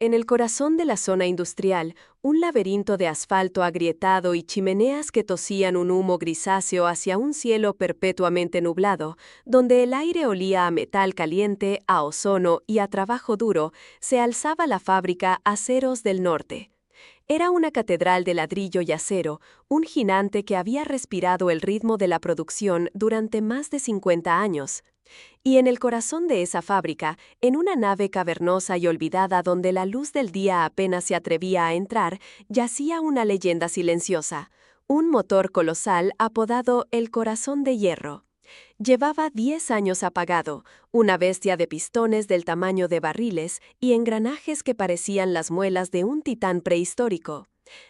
En el corazón de la zona industrial, un laberinto de asfalto agrietado y chimeneas que tosían un humo grisáceo hacia un cielo perpetuamente nublado, donde el aire olía a metal caliente, a ozono y a trabajo duro, se alzaba la fábrica Aceros del Norte. Era una catedral de ladrillo y acero, un gigante que había respirado el ritmo de la producción durante más de 50 años. Y en el corazón de esa fábrica, en una nave cavernosa y olvidada donde la luz del día apenas se atrevía a entrar, yacía una leyenda silenciosa, un motor colosal apodado el Corazón de Hierro. Llevaba 10 años apagado, una bestia de pistones del tamaño de barriles y engranajes que parecían las muelas de un titán prehistórico.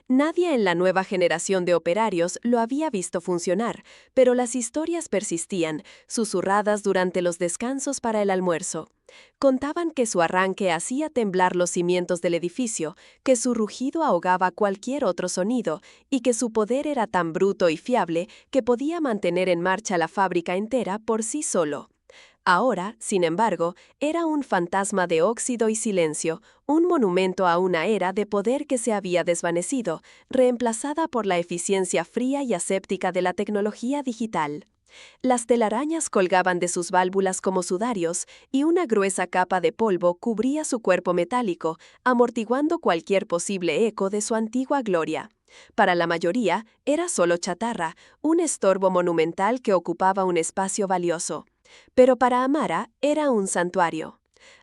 Nadie en la nueva generación de operarios lo había visto funcionar, pero las historias persistían, susurradas durante los descansos para el almuerzo. Contaban que su arranque hacía temblar los cimientos del edificio, que su rugido ahogaba cualquier otro sonido y que su poder era tan bruto y fiable que podía mantener en marcha la fábrica entera por sí solo. Ahora, sin embargo, era un fantasma de óxido y silencio, un monumento a una era de poder que se había desvanecido, reemplazada por la eficiencia fría y aséptica de la tecnología digital. Las telarañas colgaban de sus válvulas como sudarios y una gruesa capa de polvo cubría su cuerpo metálico, amortiguando cualquier posible eco de su antigua gloria. Para la mayoría, era solo chatarra, un estorbo monumental que ocupaba un espacio valioso. Pero para Amara era un santuario.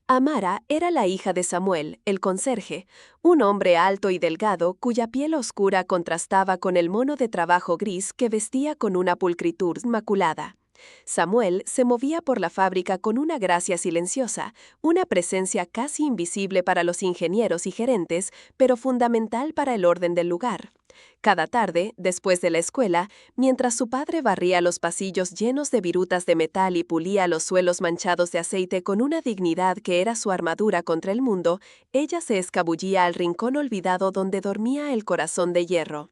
Amara era la hija de Samuel, el conserje, un hombre alto y delgado cuya piel oscura contrastaba con el mono de trabajo gris que vestía con una pulcritud inmaculada. Samuel se movía por la fábrica con una gracia silenciosa, una presencia casi invisible para los ingenieros y gerentes, pero fundamental para el orden del lugar. Cada tarde, después de la escuela, mientras su padre barría los pasillos llenos de virutas de metal y pulía los suelos manchados de aceite con una dignidad que era su armadura contra el mundo, ella se escabullía al rincón olvidado donde dormía el Corazón de Hierro.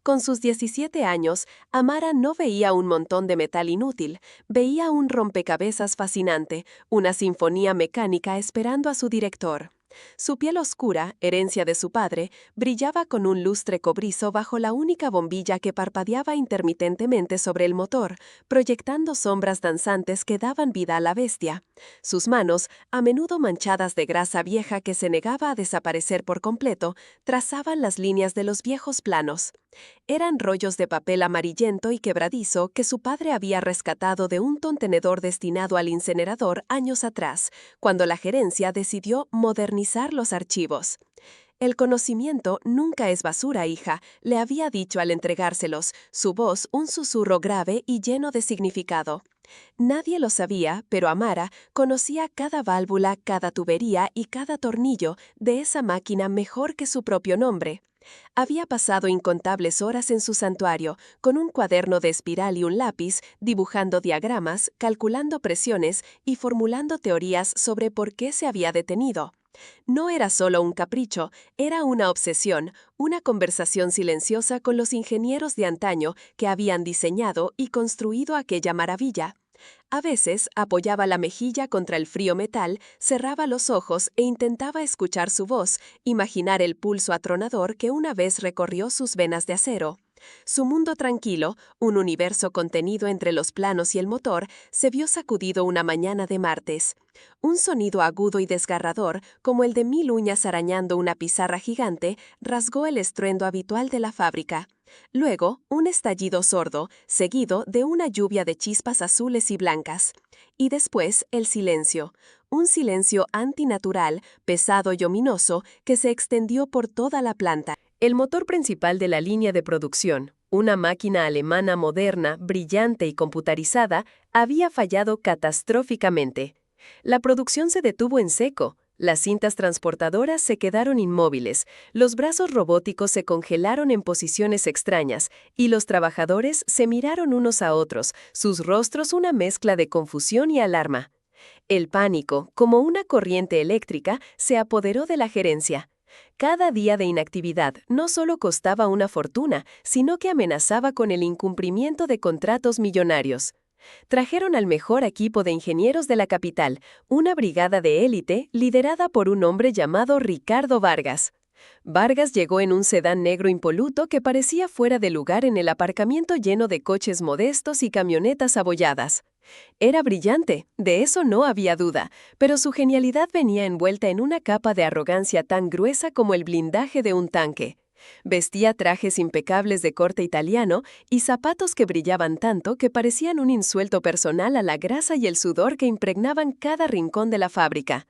Con sus 17 años, Amara no veía un montón de metal inútil, veía un rompecabezas fascinante, una sinfonía mecánica esperando a su director. Su piel oscura, herencia de su padre, brillaba con un lustre cobrizo bajo la única bombilla que parpadeaba intermitentemente sobre el motor, proyectando sombras danzantes que daban vida a la bestia. Sus manos, a menudo manchadas de grasa vieja que se negaba a desaparecer por completo, trazaban las líneas de los viejos planos. Eran rollos de papel amarillento y quebradizo que su padre había rescatado de un contenedor destinado al incinerador años atrás, cuando la gerencia decidió modernizar los archivos. El conocimiento nunca es basura, hija, le había dicho al entregárselos, su voz un susurro grave y lleno de significado. Nadie lo sabía, pero Amara conocía cada válvula, cada tubería y cada tornillo de esa máquina mejor que su propio nombre. Había pasado incontables horas en su santuario, con un cuaderno de espiral y un lápiz, dibujando diagramas, calculando presiones y formulando teorías sobre por qué se había detenido. No era solo un capricho, era una obsesión, una conversación silenciosa con los ingenieros de antaño que habían diseñado y construido aquella maravilla. A veces apoyaba la mejilla contra el frío metal, cerraba los ojos e intentaba escuchar su voz, imaginar el pulso atronador que una vez recorrió sus venas de acero. Su mundo tranquilo, un universo contenido entre los planos y el motor, se vio sacudido una mañana de martes. Un sonido agudo y desgarrador, como el de 1000 uñas arañando una pizarra gigante, rasgó el estruendo habitual de la fábrica. Luego, un estallido sordo, seguido de una lluvia de chispas azules y blancas. Y después, el silencio. Un silencio antinatural, pesado y ominoso, que se extendió por toda la planta. El motor principal de la línea de producción, una máquina alemana moderna, brillante y computarizada, había fallado catastróficamente. La producción se detuvo en seco. Las cintas transportadoras se quedaron inmóviles, los brazos robóticos se congelaron en posiciones extrañas y los trabajadores se miraron unos a otros, sus rostros una mezcla de confusión y alarma. El pánico, como una corriente eléctrica, se apoderó de la gerencia. Cada día de inactividad no solo costaba una fortuna, sino que amenazaba con el incumplimiento de contratos millonarios. Trajeron al mejor equipo de ingenieros de la capital, una brigada de élite liderada por un hombre llamado Ricardo Vargas. Vargas llegó en un sedán negro impoluto que parecía fuera de lugar en el aparcamiento lleno de coches modestos y camionetas abolladas. Era brillante, de eso no había duda, pero su genialidad venía envuelta en una capa de arrogancia tan gruesa como el blindaje de un tanque. Vestía trajes impecables de corte italiano y zapatos que brillaban tanto que parecían un insulto personal a la grasa y el sudor que impregnaban cada rincón de la fábrica.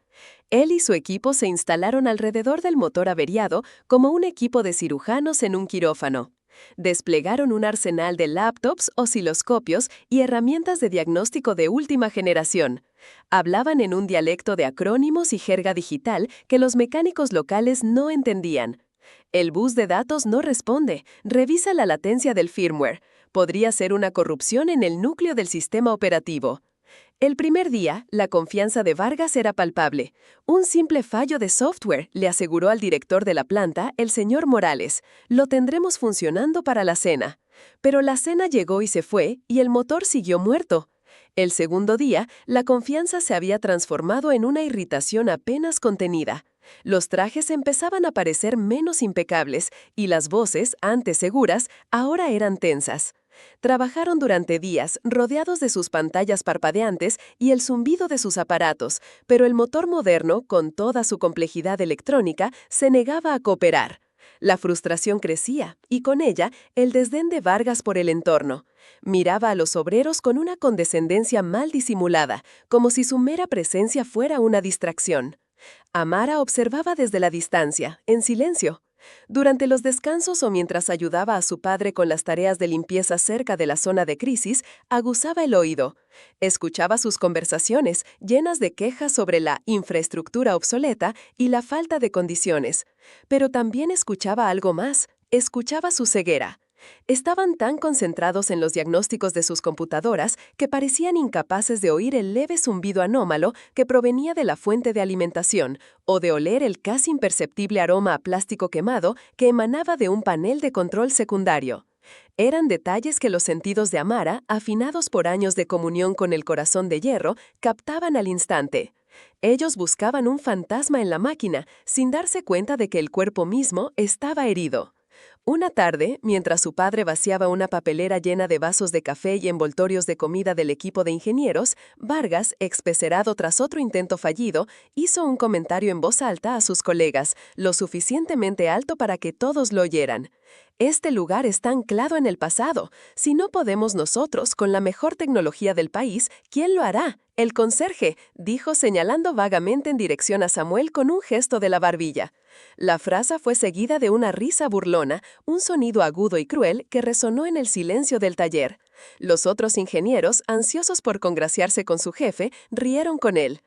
Él y su equipo se instalaron alrededor del motor averiado como un equipo de cirujanos en un quirófano. Desplegaron un arsenal de laptops, osciloscopios y herramientas de diagnóstico de última generación. Hablaban en un dialecto de acrónimos y jerga digital que los mecánicos locales no entendían. El bus de datos no responde. Revisa la latencia del firmware. Podría ser una corrupción en el núcleo del sistema operativo. El primer día, la confianza de Vargas era palpable. Un simple fallo de software, le aseguró al director de la planta, el señor Morales. Lo tendremos funcionando para la cena. Pero la cena llegó y se fue, y el motor siguió muerto. El segundo día, la confianza se había transformado en una irritación apenas contenida. Los trajes empezaban a parecer menos impecables, y las voces, antes seguras, ahora eran tensas. Trabajaron durante días, rodeados de sus pantallas parpadeantes y el zumbido de sus aparatos, pero el motor moderno, con toda su complejidad electrónica, se negaba a cooperar. La frustración crecía, y con ella, el desdén de Vargas por el entorno. Miraba a los obreros con una condescendencia mal disimulada, como si su mera presencia fuera una distracción. Amara observaba desde la distancia, en silencio. Durante los descansos o mientras ayudaba a su padre con las tareas de limpieza cerca de la zona de crisis, aguzaba el oído. Escuchaba sus conversaciones, llenas de quejas sobre la infraestructura obsoleta y la falta de condiciones. Pero también escuchaba algo más, escuchaba su ceguera. Estaban tan concentrados en los diagnósticos de sus computadoras que parecían incapaces de oír el leve zumbido anómalo que provenía de la fuente de alimentación o de oler el casi imperceptible aroma a plástico quemado que emanaba de un panel de control secundario. Eran detalles que los sentidos de Amara, afinados por años de comunión con el corazón de hierro, captaban al instante. Ellos buscaban un fantasma en la máquina, sin darse cuenta de que el cuerpo mismo estaba herido. Una tarde, mientras su padre vaciaba una papelera llena de vasos de café y envoltorios de comida del equipo de ingenieros, Vargas, expecerado tras otro intento fallido, hizo un comentario en voz alta a sus colegas, lo suficientemente alto para que todos lo oyeran. Este lugar está anclado en el pasado. Si no podemos nosotros, con la mejor tecnología del país, ¿quién lo hará? El conserje, dijo señalando vagamente en dirección a Samuel con un gesto de la barbilla. La frase fue seguida de una risa burlona, un sonido agudo y cruel que resonó en el silencio del taller. Los otros ingenieros, ansiosos por congraciarse con su jefe, rieron con él.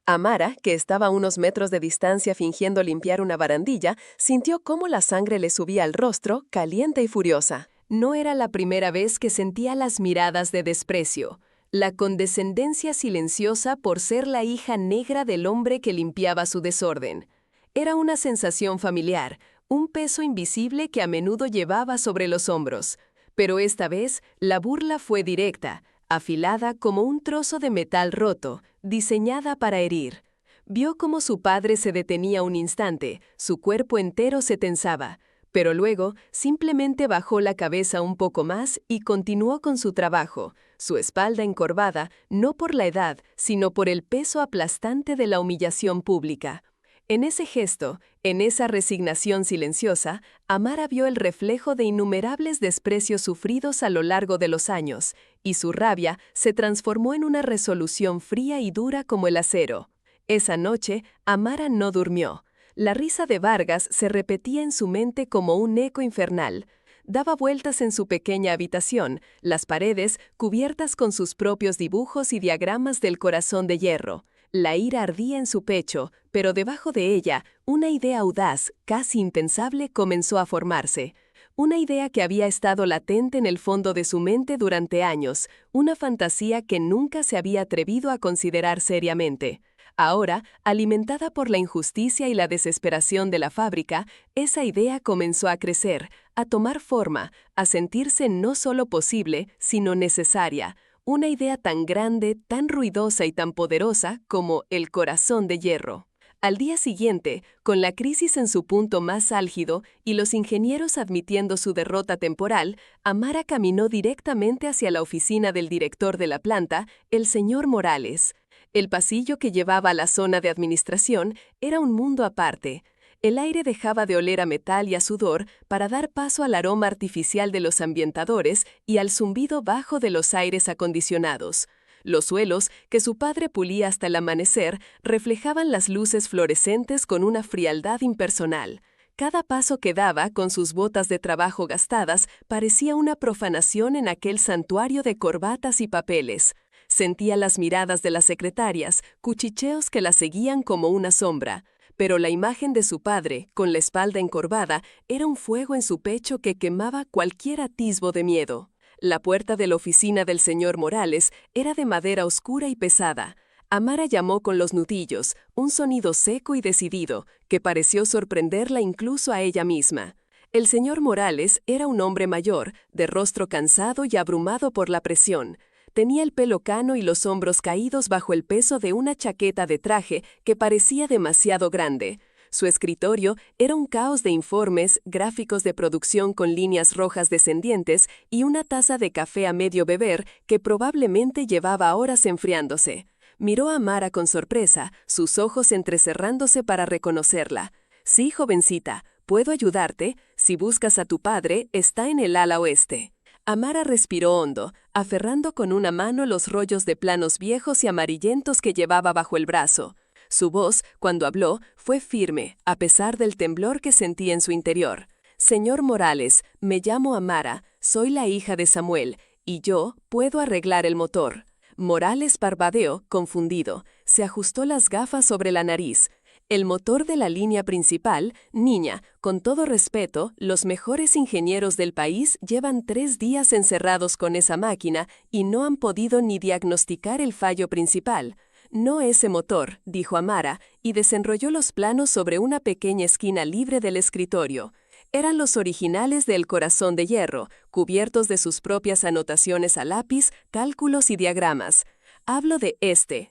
Amara, que estaba a unos metros de distancia fingiendo limpiar una barandilla, sintió cómo la sangre le subía al rostro, caliente y furiosa. No era la primera vez que sentía las miradas de desprecio, la condescendencia silenciosa por ser la hija negra del hombre que limpiaba su desorden. Era una sensación familiar, un peso invisible que a menudo llevaba sobre los hombros. Pero esta vez, la burla fue directa, afilada como un trozo de metal roto, diseñada para herir. Vio cómo su padre se detenía un instante, su cuerpo entero se tensaba, pero luego simplemente bajó la cabeza un poco más y continuó con su trabajo, su espalda encorvada, no por la edad, sino por el peso aplastante de la humillación pública. En ese gesto, en esa resignación silenciosa, Amara vio el reflejo de innumerables desprecios sufridos a lo largo de los años, y su rabia se transformó en una resolución fría y dura como el acero. Esa noche, Amara no durmió. La risa de Vargas se repetía en su mente como un eco infernal. Daba vueltas en su pequeña habitación, las paredes cubiertas con sus propios dibujos y diagramas del corazón de hierro. La ira ardía en su pecho, pero debajo de ella, una idea audaz, casi impensable, comenzó a formarse. Una idea que había estado latente en el fondo de su mente durante años, una fantasía que nunca se había atrevido a considerar seriamente. Ahora, alimentada por la injusticia y la desesperación de la fábrica, esa idea comenzó a crecer, a tomar forma, a sentirse no solo posible, sino necesaria. una idea tan grande, tan ruidosa y tan poderosa como el corazón de hierro. Al día siguiente, con la crisis en su punto más álgido y los ingenieros admitiendo su derrota temporal, Amara caminó directamente hacia la oficina del director de la planta, el señor Morales. El pasillo que llevaba a la zona de administración era un mundo aparte. El aire dejaba de oler a metal y a sudor para dar paso al aroma artificial de los ambientadores y al zumbido bajo de los aires acondicionados. Los suelos, que su padre pulía hasta el amanecer, reflejaban las luces fluorescentes con una frialdad impersonal. Cada paso que daba, con sus botas de trabajo gastadas, parecía una profanación en aquel santuario de corbatas y papeles. Sentía las miradas de las secretarias, cuchicheos que la seguían como una sombra. Pero la imagen de su padre, con la espalda encorvada, era un fuego en su pecho que quemaba cualquier atisbo de miedo. La puerta de la oficina del señor Morales era de madera oscura y pesada. Amara llamó con los nudillos, un sonido seco y decidido, que pareció sorprenderla incluso a ella misma. El señor Morales era un hombre mayor, de rostro cansado y abrumado por la presión. Tenía el pelo cano y los hombros caídos bajo el peso de una chaqueta de traje que parecía demasiado grande. Su escritorio era un caos de informes, gráficos de producción con líneas rojas descendientes y una taza de café a medio beber que probablemente llevaba horas enfriándose. Miró a Amara con sorpresa, sus ojos entrecerrándose para reconocerla. «Sí, jovencita, puedo ayudarte. Si buscas a tu padre, está en el ala oeste». Amara respiró hondo, aferrando con una mano los rollos de planos viejos y amarillentos que llevaba bajo el brazo. Su voz, cuando habló, fue firme, a pesar del temblor que sentía en su interior. «Señor Morales, me llamo Amara, soy la hija de Samuel, y yo puedo arreglar el motor». Morales parpadeó, confundido. Se ajustó las gafas sobre la nariz. «El motor de la línea principal, niña, con todo respeto, los mejores ingenieros del país llevan 3 días encerrados con esa máquina y no han podido ni diagnosticar el fallo principal». «No ese motor», dijo Amara, y desenrolló los planos sobre una pequeña esquina libre del escritorio. Eran los originales del corazón de hierro, cubiertos de sus propias anotaciones a lápiz, cálculos y diagramas. «Hablo de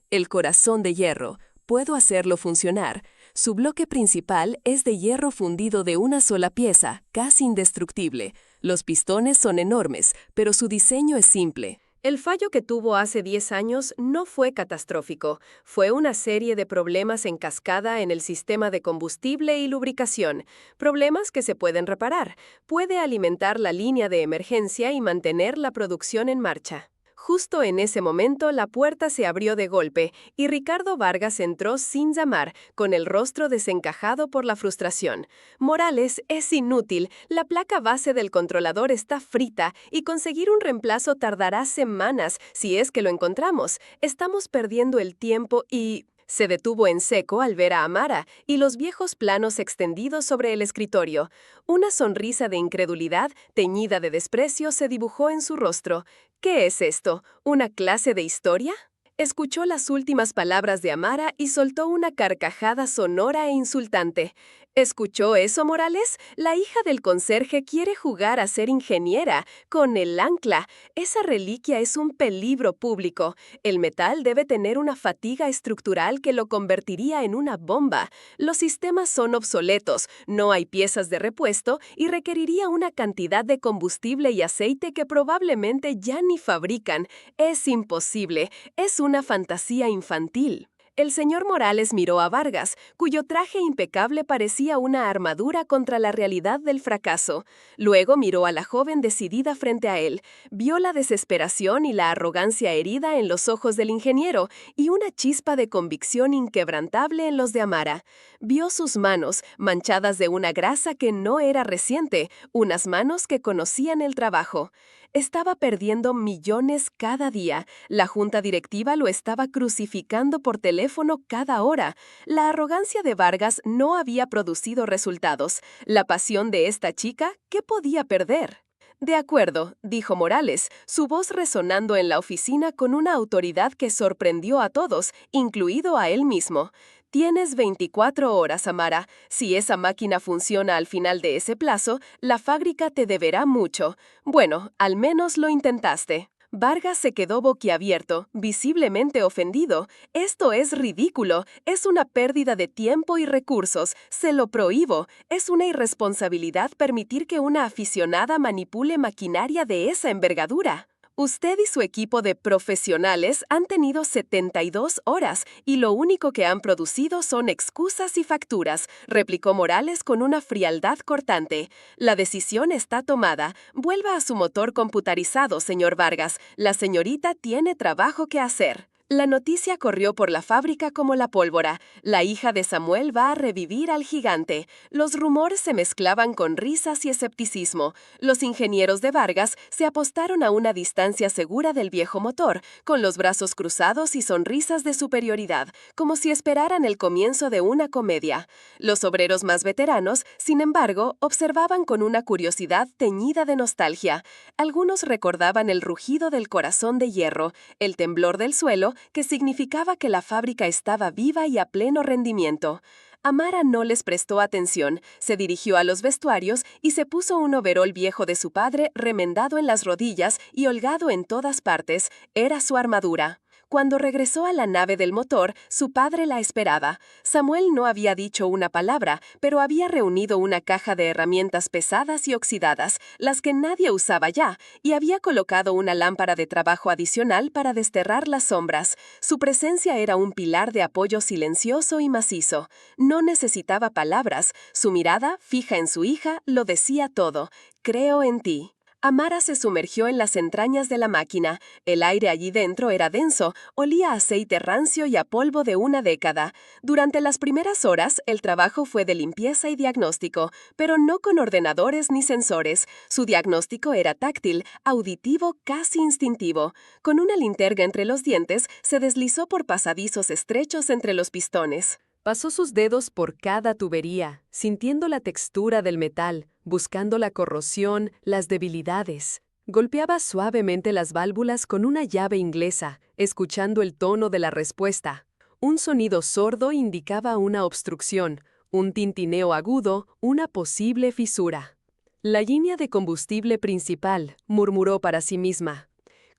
el corazón de hierro. Puedo hacerlo funcionar. Su bloque principal es de hierro fundido de una sola pieza, casi indestructible. Los pistones son enormes, pero su diseño es simple». El fallo que tuvo hace 10 años no fue catastrófico. Fue una serie de problemas en cascada en el sistema de combustible y lubricación. Problemas que se pueden reparar. Puede alimentar la línea de emergencia y mantener la producción en marcha. Justo en ese momento la puerta se abrió de golpe y Ricardo Vargas entró sin llamar, con el rostro desencajado por la frustración. «Morales, es inútil, la placa base del controlador está frita y conseguir un reemplazo tardará semanas si es que lo encontramos. Estamos perdiendo el tiempo y...» Se detuvo en seco al ver a Amara y los viejos planos extendidos sobre el escritorio. Una sonrisa de incredulidad, teñida de desprecio, se dibujó en su rostro. «¿Qué es esto? ¿Una clase de historia?». Escuchó las últimas palabras de Amara y soltó una carcajada sonora e insultante. ¿Escuchó eso, Morales? La hija del conserje quiere jugar a ser ingeniera con el ancla. Esa reliquia es un peligro público. El metal debe tener una fatiga estructural que lo convertiría en una bomba. Los sistemas son obsoletos, no hay piezas de repuesto y requeriría una cantidad de combustible y aceite que probablemente ya ni fabrican. Es imposible. Es una fantasía infantil». El señor Morales miró a Vargas, cuyo traje impecable parecía una armadura contra la realidad del fracaso. Luego miró a la joven decidida frente a él. Vio la desesperación y la arrogancia herida en los ojos del ingeniero y una chispa de convicción inquebrantable en los de Amara. Vio sus manos, manchadas de una grasa que no era reciente, unas manos que conocían el trabajo. Estaba perdiendo millones cada día. La junta directiva lo estaba crucificando por teléfono cada hora. La arrogancia de Vargas no había producido resultados. La pasión de esta chica, ¿qué podía perder? «De acuerdo», dijo Morales, su voz resonando en la oficina con una autoridad que sorprendió a todos, incluido a él mismo. «Tienes 24 horas, Amara. Si esa máquina funciona al final de ese plazo, la fábrica te deberá mucho. Bueno, al menos lo intentaste». Vargas se quedó boquiabierto, visiblemente ofendido. «Esto es ridículo, es una pérdida de tiempo y recursos, se lo prohíbo, es una irresponsabilidad permitir que una aficionada manipule maquinaria de esa envergadura». Usted y su equipo de profesionales han tenido 72 horas y lo único que han producido son excusas y facturas, replicó Morales con una frialdad cortante. La decisión está tomada. Vuelva a su motor computarizado, señor Vargas. La señorita tiene trabajo que hacer. La noticia corrió por la fábrica como la pólvora. La hija de Samuel va a revivir al gigante. Los rumores se mezclaban con risas y escepticismo. Los ingenieros de Vargas se apostaron a una distancia segura del viejo motor, con los brazos cruzados y sonrisas de superioridad, como si esperaran el comienzo de una comedia. Los obreros más veteranos, sin embargo, observaban con una curiosidad teñida de nostalgia. Algunos recordaban el rugido del corazón de hierro, el temblor del suelo, que significaba que la fábrica estaba viva y a pleno rendimiento. Amara no les prestó atención, se dirigió a los vestuarios y se puso un overol viejo de su padre remendado en las rodillas y holgado en todas partes. Era su armadura. Cuando regresó a la nave del motor, su padre la esperaba. Samuel no había dicho una palabra, pero había reunido una caja de herramientas pesadas y oxidadas, las que nadie usaba ya, y había colocado una lámpara de trabajo adicional para desterrar las sombras. Su presencia era un pilar de apoyo silencioso y macizo. No necesitaba palabras. Su mirada, fija en su hija, lo decía todo. «Creo en ti». Amara se sumergió en las entrañas de la máquina. El aire allí dentro era denso, olía a aceite rancio y a polvo de una década. Durante las primeras horas, el trabajo fue de limpieza y diagnóstico, pero no con ordenadores ni sensores. Su diagnóstico era táctil, auditivo, casi instintivo. Con una linterna entre los dientes, se deslizó por pasadizos estrechos entre los pistones. Pasó sus dedos por cada tubería, sintiendo la textura del metal, buscando la corrosión, las debilidades. Golpeaba suavemente las válvulas con una llave inglesa, escuchando el tono de la respuesta. Un sonido sordo indicaba una obstrucción, un tintineo agudo, una posible fisura. «La línea de combustible principal», murmuró para sí misma.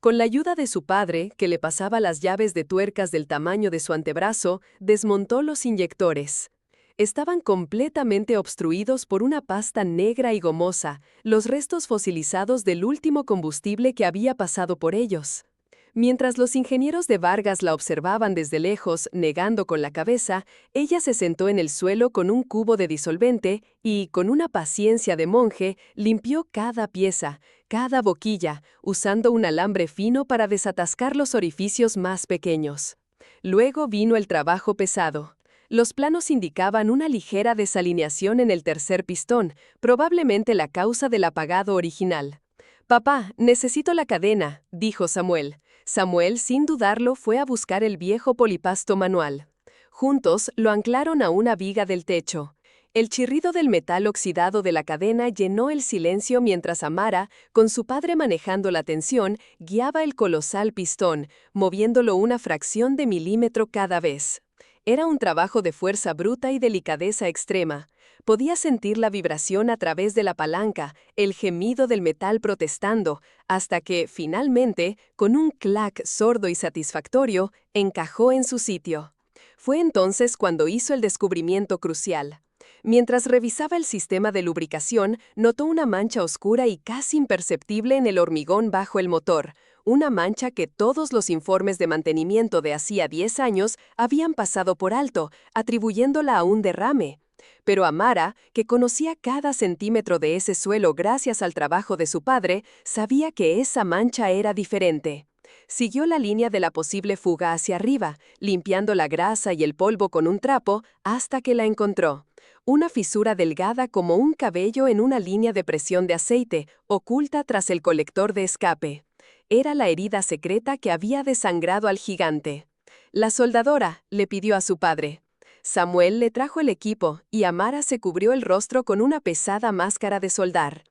Con la ayuda de su padre, que le pasaba las llaves de tuercas del tamaño de su antebrazo, desmontó los inyectores. Estaban completamente obstruidos por una pasta negra y gomosa, los restos fosilizados del último combustible que había pasado por ellos. Mientras los ingenieros de Vargas la observaban desde lejos, negando con la cabeza, ella se sentó en el suelo con un cubo de disolvente y, con una paciencia de monje, limpió cada pieza, cada boquilla, usando un alambre fino para desatascar los orificios más pequeños. Luego vino el trabajo pesado. Los planos indicaban una ligera desalineación en el tercer pistón, probablemente la causa del apagado original. «Papá, necesito la cadena», dijo Samuel. Samuel, sin dudarlo, fue a buscar el viejo polipasto manual. Juntos lo anclaron a una viga del techo. El chirrido del metal oxidado de la cadena llenó el silencio mientras Amara, con su padre manejando la tensión, guiaba el colosal pistón, moviéndolo una fracción de milímetro cada vez. Era un trabajo de fuerza bruta y delicadeza extrema. Podía sentir la vibración a través de la palanca, el gemido del metal protestando, hasta que, finalmente, con un clac sordo y satisfactorio, encajó en su sitio. Fue entonces cuando hizo el descubrimiento crucial. Mientras revisaba el sistema de lubricación, notó una mancha oscura y casi imperceptible en el hormigón bajo el motor, una mancha que todos los informes de mantenimiento de hacía 10 años habían pasado por alto, atribuyéndola a un derrame. Pero Amara, que conocía cada centímetro de ese suelo gracias al trabajo de su padre, sabía que esa mancha era diferente. Siguió la línea de la posible fuga hacia arriba, limpiando la grasa y el polvo con un trapo, hasta que la encontró. Una fisura delgada como un cabello en una línea de presión de aceite, oculta tras el colector de escape. Era la herida secreta que había desangrado al gigante. «La soldadora», le pidió a su padre. Samuel le trajo el equipo y Amara se cubrió el rostro con una pesada máscara de soldar.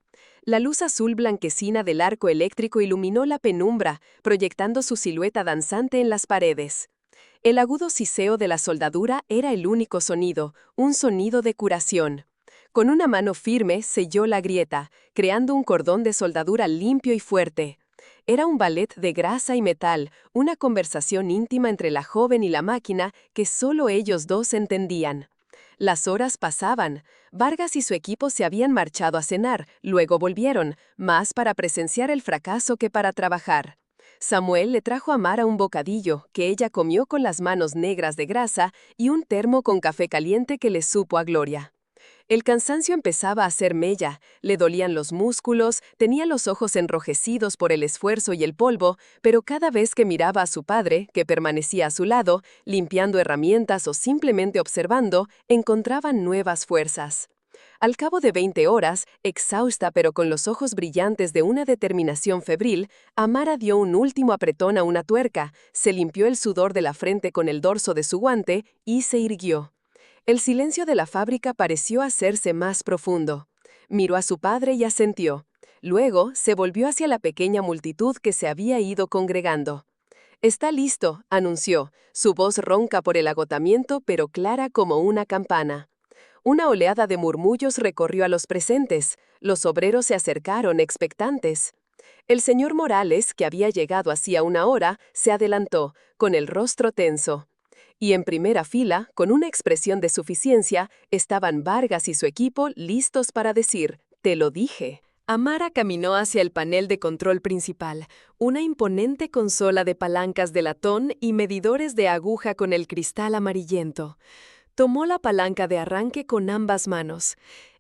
La luz azul blanquecina del arco eléctrico iluminó la penumbra, proyectando su silueta danzante en las paredes. El agudo siseo de la soldadura era el único sonido, un sonido de curación. Con una mano firme selló la grieta, creando un cordón de soldadura limpio y fuerte. Era un ballet de grasa y metal, una conversación íntima entre la joven y la máquina que solo ellos dos entendían. Las horas pasaban. Vargas y su equipo se habían marchado a cenar, luego volvieron, más para presenciar el fracaso que para trabajar. Samuel le trajo a Mara un bocadillo, que ella comió con las manos negras de grasa, y un termo con café caliente que le supo a gloria. El cansancio empezaba a hacer mella, le dolían los músculos, tenía los ojos enrojecidos por el esfuerzo y el polvo, pero cada vez que miraba a su padre, que permanecía a su lado, limpiando herramientas o simplemente observando, encontraban nuevas fuerzas. Al cabo de 20 horas, exhausta pero con los ojos brillantes de una determinación febril, Amara dio un último apretón a una tuerca, se limpió el sudor de la frente con el dorso de su guante y se irguió. El silencio de la fábrica pareció hacerse más profundo. Miró a su padre y asintió. Luego se volvió hacia la pequeña multitud que se había ido congregando. «Está listo», anunció, su voz ronca por el agotamiento pero clara como una campana. Una oleada de murmullos recorrió a los presentes. Los obreros se acercaron expectantes. El señor Morales, que había llegado hacía una hora, se adelantó, con el rostro tenso. Y en primera fila, con una expresión de suficiencia, estaban Vargas y su equipo listos para decir, «Te lo dije». Amara caminó hacia el panel de control principal, una imponente consola de palancas de latón y medidores de aguja con el cristal amarillento. Tomó la palanca de arranque con ambas manos.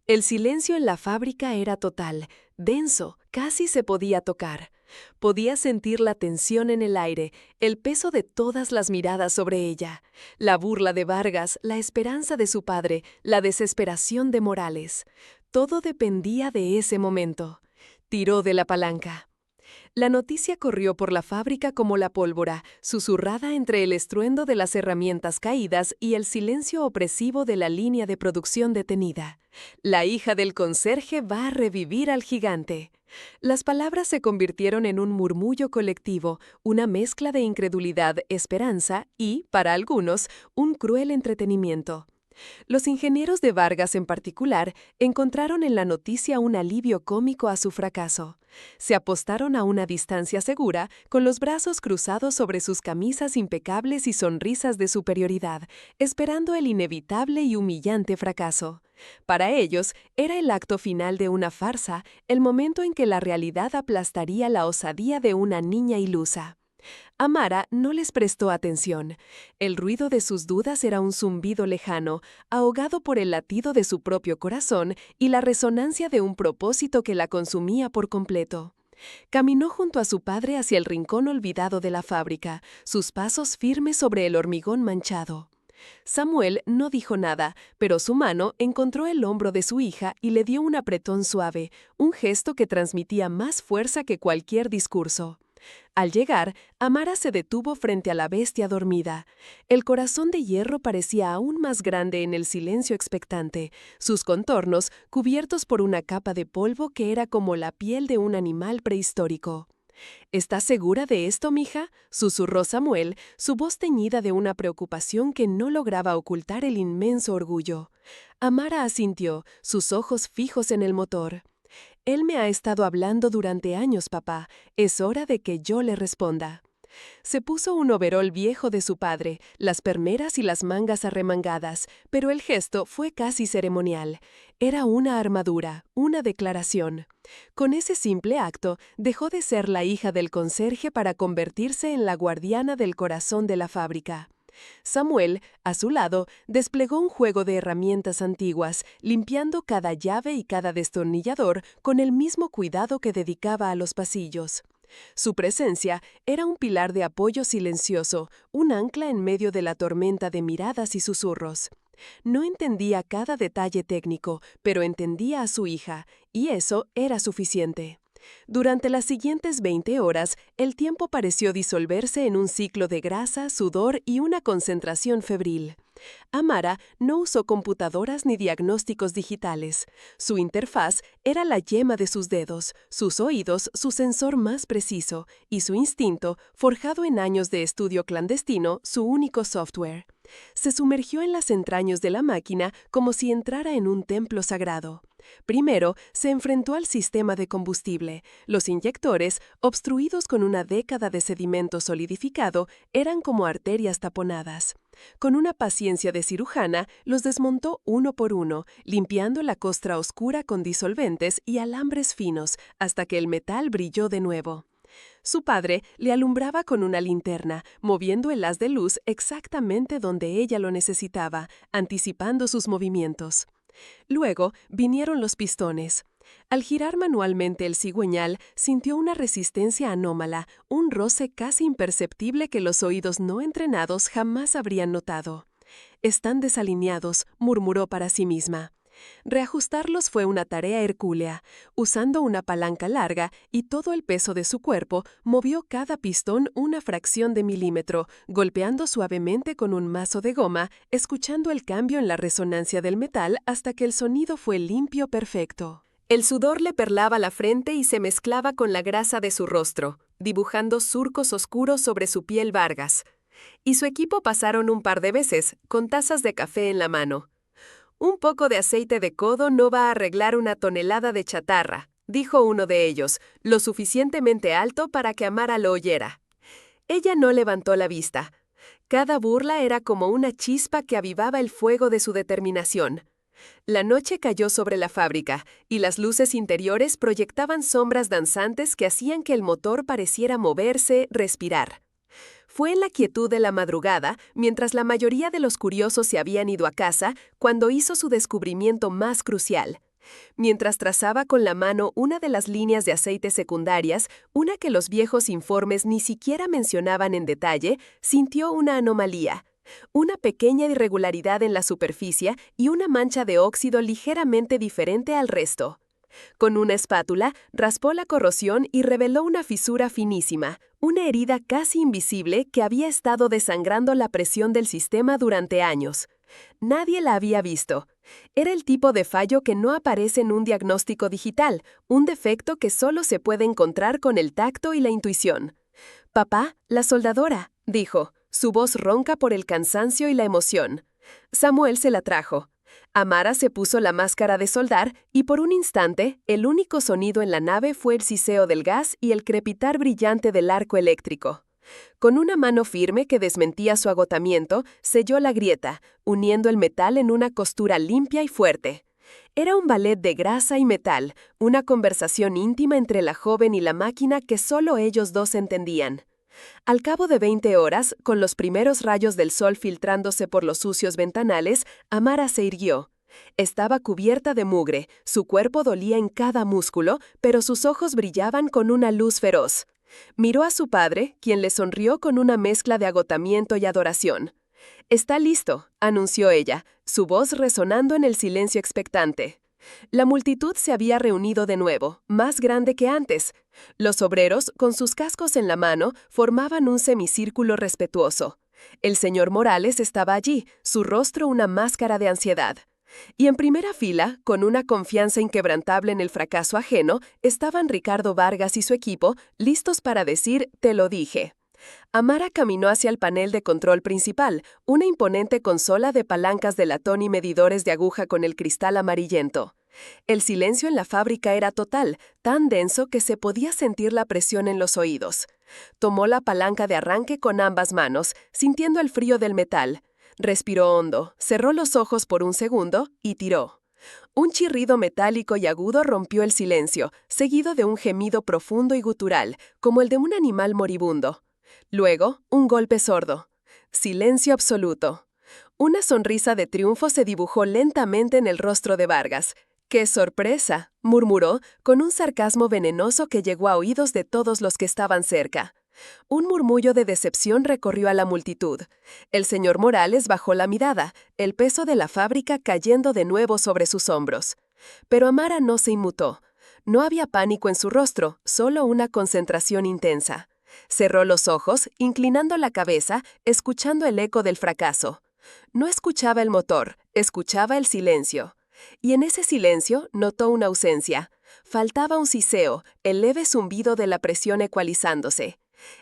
El silencio en la fábrica era total, denso, casi se podía tocar. Podía sentir la tensión en el aire, el peso de todas las miradas sobre ella, la burla de Vargas, la esperanza de su padre, la desesperación de Morales. Todo dependía de ese momento. Tiró de la palanca. La noticia corrió por la fábrica como la pólvora, susurrada entre el estruendo de las herramientas caídas y el silencio opresivo de la línea de producción detenida. La hija del conserje va a revivir al gigante. Las palabras se convirtieron en un murmullo colectivo, una mezcla de incredulidad, esperanza y, para algunos, un cruel entretenimiento. Los ingenieros de Vargas en particular encontraron en la noticia un alivio cómico a su fracaso. Se apostaron a una distancia segura, con los brazos cruzados sobre sus camisas impecables y sonrisas de superioridad, esperando el inevitable y humillante fracaso. Para ellos, era el acto final de una farsa, el momento en que la realidad aplastaría la osadía de una niña ilusa. Amara no les prestó atención. El ruido de sus dudas era un zumbido lejano, ahogado por el latido de su propio corazón y la resonancia de un propósito que la consumía por completo. Caminó junto a su padre hacia el rincón olvidado de la fábrica, sus pasos firmes sobre el hormigón manchado. Samuel no dijo nada, pero su mano encontró el hombro de su hija y le dio un apretón suave, un gesto que transmitía más fuerza que cualquier discurso. Al llegar, Amara se detuvo frente a la bestia dormida. El corazón de hierro parecía aún más grande en el silencio expectante, sus contornos cubiertos por una capa de polvo que era como la piel de un animal prehistórico. «¿Estás segura de esto, mija?», susurró Samuel, su voz teñida de una preocupación que no lograba ocultar el inmenso orgullo. Amara asintió, sus ojos fijos en el motor. «Él me ha estado hablando durante años, papá. Es hora de que yo le responda». Se puso un overol viejo de su padre, las perneras y las mangas arremangadas, pero el gesto fue casi ceremonial. Era una armadura, una declaración. Con ese simple acto, dejó de ser la hija del conserje para convertirse en la guardiana del corazón de la fábrica. Samuel, a su lado, desplegó un juego de herramientas antiguas, limpiando cada llave y cada destornillador con el mismo cuidado que dedicaba a los pasillos. Su presencia era un pilar de apoyo silencioso, un ancla en medio de la tormenta de miradas y susurros. No entendía cada detalle técnico, pero entendía a su hija, y eso era suficiente. Durante las siguientes 20 horas, el tiempo pareció disolverse en un ciclo de grasa, sudor y una concentración febril. Amara no usó computadoras ni diagnósticos digitales. Su interfaz era la yema de sus dedos, sus oídos su sensor más preciso y su instinto, forjado en años de estudio clandestino, su único software. Se sumergió en las entrañas de la máquina como si entrara en un templo sagrado. Primero, se enfrentó al sistema de combustible. Los inyectores, obstruidos con una década de sedimento solidificado, eran como arterias taponadas. Con una paciencia de cirujana, los desmontó uno por uno, limpiando la costra oscura con disolventes y alambres finos, hasta que el metal brilló de nuevo. Su padre le alumbraba con una linterna, moviendo el haz de luz exactamente donde ella lo necesitaba, anticipando sus movimientos. Luego vinieron los pistones. Al girar manualmente el cigüeñal, sintió una resistencia anómala, un roce casi imperceptible que los oídos no entrenados jamás habrían notado. «Están desalineados», murmuró para sí misma. Reajustarlos fue una tarea hercúlea. Usando una palanca larga y todo el peso de su cuerpo, movió cada pistón una fracción de milímetro, golpeando suavemente con un mazo de goma, escuchando el cambio en la resonancia del metal hasta que el sonido fue limpio perfecto. El sudor le perlaba la frente y se mezclaba con la grasa de su rostro, dibujando surcos oscuros sobre su piel Vargas. Y su equipo pasaron un par de veces, con tazas de café en la mano. «Un poco de aceite de codo no va a arreglar una tonelada de chatarra», dijo uno de ellos, lo suficientemente alto para que Amara lo oyera. Ella no levantó la vista. Cada burla era como una chispa que avivaba el fuego de su determinación. La noche cayó sobre la fábrica, y las luces interiores proyectaban sombras danzantes que hacían que el motor pareciera moverse, respirar. Fue en la quietud de la madrugada, mientras la mayoría de los curiosos se habían ido a casa, cuando hizo su descubrimiento más crucial. Mientras trazaba con la mano una de las líneas de aceite secundarias, una que los viejos informes ni siquiera mencionaban en detalle, sintió una anomalía. Una pequeña irregularidad en la superficie y una mancha de óxido ligeramente diferente al resto. Con una espátula, raspó la corrosión y reveló una fisura finísima, una herida casi invisible que había estado desangrando la presión del sistema durante años. Nadie la había visto. Era el tipo de fallo que no aparece en un diagnóstico digital, un defecto que solo se puede encontrar con el tacto y la intuición. «Papá, la soldadora», dijo, su voz ronca por el cansancio y la emoción. Samuel se la trajo. Amara se puso la máscara de soldar y por un instante el único sonido en la nave fue el siseo del gas y el crepitar brillante del arco eléctrico. Con una mano firme que desmentía su agotamiento, selló la grieta, uniendo el metal en una costura limpia y fuerte. Era un ballet de grasa y metal, una conversación íntima entre la joven y la máquina que solo ellos dos entendían. Al cabo de 20 horas, con los primeros rayos del sol filtrándose por los sucios ventanales, Amara se irguió. Estaba cubierta de mugre, su cuerpo dolía en cada músculo, pero sus ojos brillaban con una luz feroz. Miró a su padre, quien le sonrió con una mezcla de agotamiento y adoración. «Está listo», anunció ella, su voz resonando en el silencio expectante. La multitud se había reunido de nuevo, más grande que antes. Los obreros, con sus cascos en la mano, formaban un semicírculo respetuoso. El señor Morales estaba allí, su rostro una máscara de ansiedad. Y en primera fila, con una confianza inquebrantable en el fracaso ajeno, estaban Ricardo Vargas y su equipo, listos para decir «te lo dije». Amara caminó hacia el panel de control principal, una imponente consola de palancas de latón y medidores de aguja con el cristal amarillento. El silencio en la fábrica era total, tan denso que se podía sentir la presión en los oídos. Tomó la palanca de arranque con ambas manos, sintiendo el frío del metal. Respiró hondo, cerró los ojos por un segundo y tiró. Un chirrido metálico y agudo rompió el silencio, seguido de un gemido profundo y gutural, como el de un animal moribundo. Luego, un golpe sordo. Silencio absoluto. Una sonrisa de triunfo se dibujó lentamente en el rostro de Vargas. «¡Qué sorpresa!», murmuró, con un sarcasmo venenoso que llegó a oídos de todos los que estaban cerca. Un murmullo de decepción recorrió a la multitud. El señor Morales bajó la mirada, el peso de la fábrica cayendo de nuevo sobre sus hombros. Pero Amara no se inmutó. No había pánico en su rostro, solo una concentración intensa. Cerró los ojos, inclinando la cabeza, escuchando el eco del fracaso. No escuchaba el motor, escuchaba el silencio. Y en ese silencio notó una ausencia. Faltaba un siseo, el leve zumbido de la presión ecualizándose.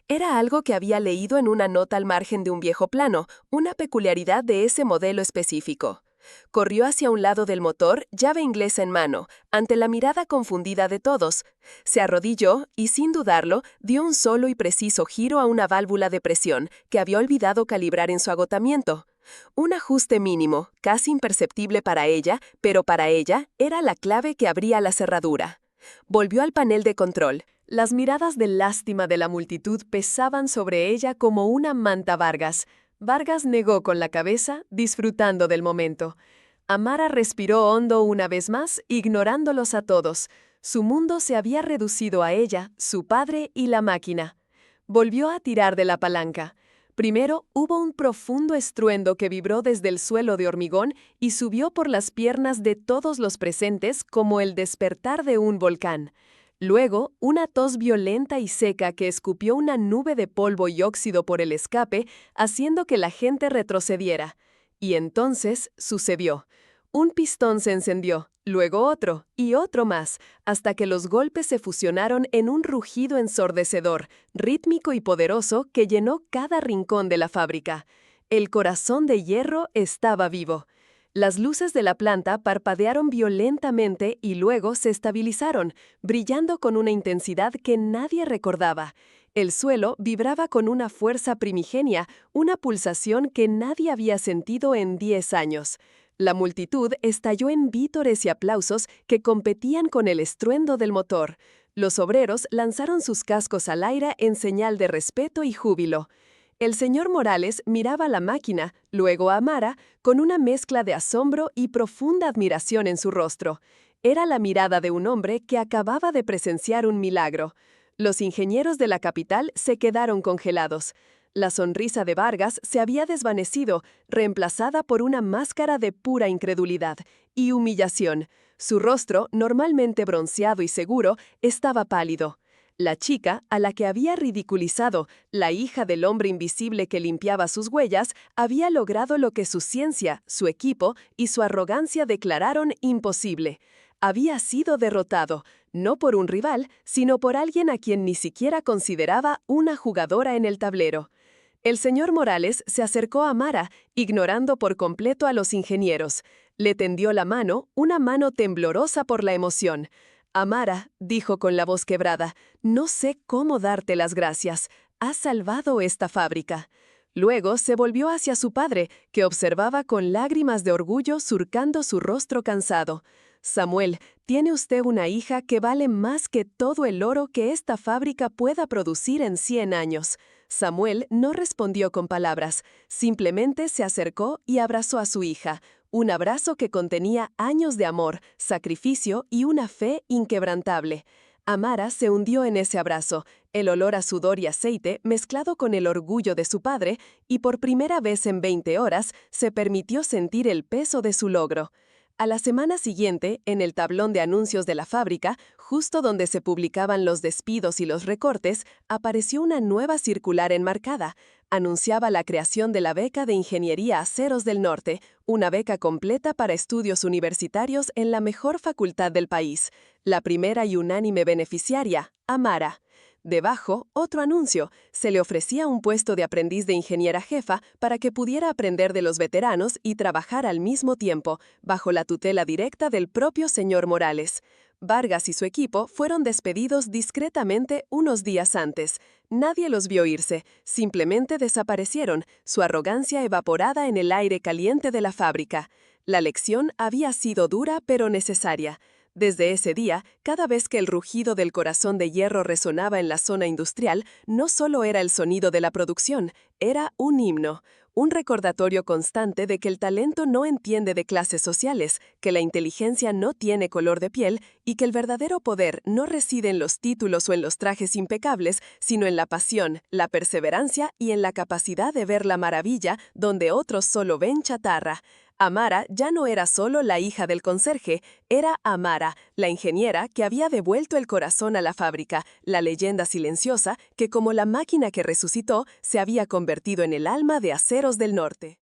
Era algo que había leído en una nota al margen de un viejo plano, una peculiaridad de ese modelo específico. Corrió hacia un lado del motor, llave inglesa en mano, ante la mirada confundida de todos. Se arrodilló y, sin dudarlo, dio un solo y preciso giro a una válvula de presión que había olvidado calibrar en su agotamiento. Un ajuste mínimo, casi imperceptible para ella, pero para ella era la clave que abría la cerradura. Volvió al panel de control. Las miradas de lástima de la multitud pesaban sobre ella como una manta Vargas. Vargas negó con la cabeza, disfrutando del momento. Amara respiró hondo una vez más, ignorándolos a todos. Su mundo se había reducido a ella, su padre y la máquina. Volvió a tirar de la palanca. Primero hubo un profundo estruendo que vibró desde el suelo de hormigón y subió por las piernas de todos los presentes como el despertar de un volcán. Luego, una tos violenta y seca que escupió una nube de polvo y óxido por el escape, haciendo que la gente retrocediera. Y entonces sucedió. Un pistón se encendió, luego otro y otro más, hasta que los golpes se fusionaron en un rugido ensordecedor, rítmico y poderoso que llenó cada rincón de la fábrica. El corazón de hierro estaba vivo. Las luces de la planta parpadearon violentamente y luego se estabilizaron, brillando con una intensidad que nadie recordaba. El suelo vibraba con una fuerza primigenia, una pulsación que nadie había sentido en 10 años. La multitud estalló en vítores y aplausos que competían con el estruendo del motor. Los obreros lanzaron sus cascos al aire en señal de respeto y júbilo. El señor Morales miraba a la máquina, luego a Amara, con una mezcla de asombro y profunda admiración en su rostro. Era la mirada de un hombre que acababa de presenciar un milagro. Los ingenieros de la capital se quedaron congelados. La sonrisa de Vargas se había desvanecido, reemplazada por una máscara de pura incredulidad y humillación. Su rostro, normalmente bronceado y seguro, estaba pálido. La chica, a la que había ridiculizado, la hija del hombre invisible que limpiaba sus huellas, había logrado lo que su ciencia, su equipo y su arrogancia declararon imposible. Había sido derrotado, no por un rival, sino por alguien a quien ni siquiera consideraba una jugadora en el tablero. El señor Morales se acercó a Amara, ignorando por completo a los ingenieros. Le tendió la mano, una mano temblorosa por la emoción. Amara, dijo con la voz quebrada, no sé cómo darte las gracias. Has salvado esta fábrica. Luego se volvió hacia su padre, que observaba con lágrimas de orgullo surcando su rostro cansado. Samuel, tiene usted una hija que vale más que todo el oro que esta fábrica pueda producir en 100 años. Samuel no respondió con palabras, simplemente se acercó y abrazó a su hija, un abrazo que contenía años de amor, sacrificio y una fe inquebrantable. Amara se hundió en ese abrazo, el olor a sudor y aceite mezclado con el orgullo de su padre, y por primera vez en 20 horas se permitió sentir el peso de su logro. A la semana siguiente, en el tablón de anuncios de la fábrica, justo donde se publicaban los despidos y los recortes, apareció una nueva circular enmarcada. Anunciaba la creación de la beca de Ingeniería Aceros del Norte, una beca completa para estudios universitarios en la mejor facultad del país. La primera y unánime beneficiaria, Amara. Debajo, otro anuncio. Se le ofrecía un puesto de aprendiz de ingeniera jefa para que pudiera aprender de los veteranos y trabajar al mismo tiempo, bajo la tutela directa del propio señor Morales. Vargas y su equipo fueron despedidos discretamente unos días antes. Nadie los vio irse, simplemente desaparecieron, su arrogancia evaporada en el aire caliente de la fábrica. La lección había sido dura pero necesaria. Desde ese día, cada vez que el rugido del corazón de hierro resonaba en la zona industrial, no solo era el sonido de la producción, era un himno, un recordatorio constante de que el talento no entiende de clases sociales, que la inteligencia no tiene color de piel y que el verdadero poder no reside en los títulos o en los trajes impecables, sino en la pasión, la perseverancia y en la capacidad de ver la maravilla donde otros solo ven chatarra. Amara ya no era solo la hija del conserje, era Amara, la ingeniera que había devuelto el corazón a la fábrica, la leyenda silenciosa que, como la máquina que resucitó, se había convertido en el alma de Aceros del Norte.